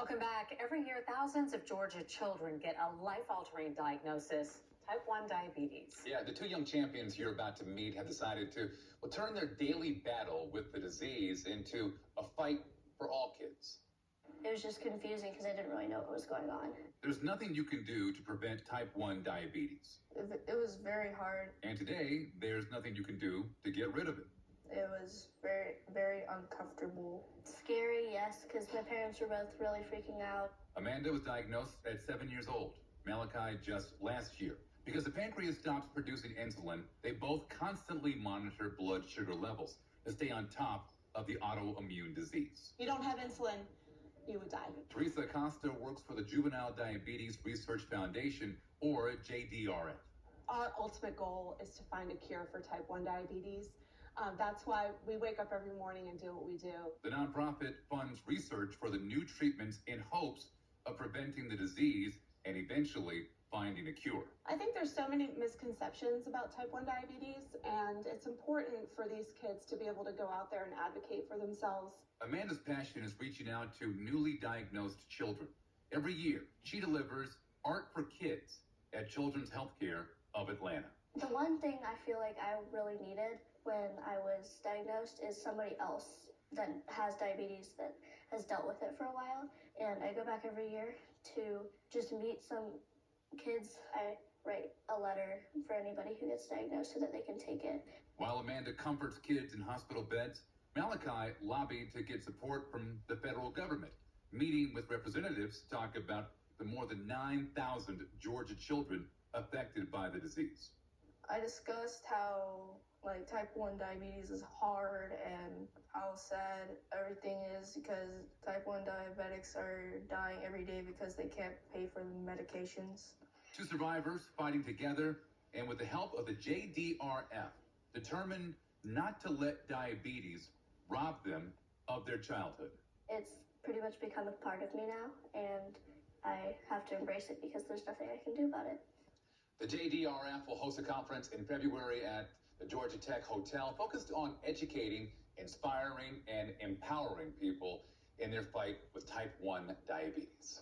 Welcome back. Every year, thousands of Georgia children get a life-altering diagnosis, type 1 diabetes. Yeah, the two young champions you're about to meet have decided to turn their daily battle with the disease into a fight for all kids. It was just confusing because I didn't really know what was going on. There's nothing you can do to prevent type 1 diabetes. It was very hard. And today, there's nothing you can do to get rid of it. It was very, very uncomfortable. Scary, yes, because my parents were both really freaking out. Amanda was diagnosed at 7 years old. Malachi just last year. Because the pancreas stops producing insulin, they both constantly monitor blood sugar levels to stay on top of the autoimmune disease. You don't have insulin, you would die. Teresa Acosta works for the Juvenile Diabetes Research Foundation, or JDRF. Our ultimate goal is to find a cure for type 1 diabetes. That's why we wake up every morning and do what we do. The nonprofit funds research for the new treatments in hopes of preventing the disease and eventually finding a cure. I think there's so many misconceptions about type 1 diabetes, and it's important for these kids to be able to go out there and advocate for themselves. Amanda's passion is reaching out to newly diagnosed children. Every year, she delivers Art for Kids at Children's Healthcare of Atlanta. The one thing I feel like I really needed when I was diagnosed is somebody else that has diabetes that has dealt with it for a while. And I go back every year to just meet some kids. I write a letter for anybody who gets diagnosed so that they can take it. While Amanda comforts kids in hospital beds, Malachi lobbied to get support from the federal government, meeting with representatives to talk about the more than 9,000 Georgia children affected by the disease. I discussed how type 1 diabetes is hard and how sad everything is because type 1 diabetics are dying every day because they can't pay for the medications. Two survivors fighting together and with the help of the JDRF, determined not to let diabetes rob them of their childhood. It's pretty much become a part of me now, and I have to embrace it because there's nothing I can do about it. The JDRF will host a conference in February at the Georgia Tech Hotel focused on educating, inspiring, and empowering people in their fight with type 1 diabetes.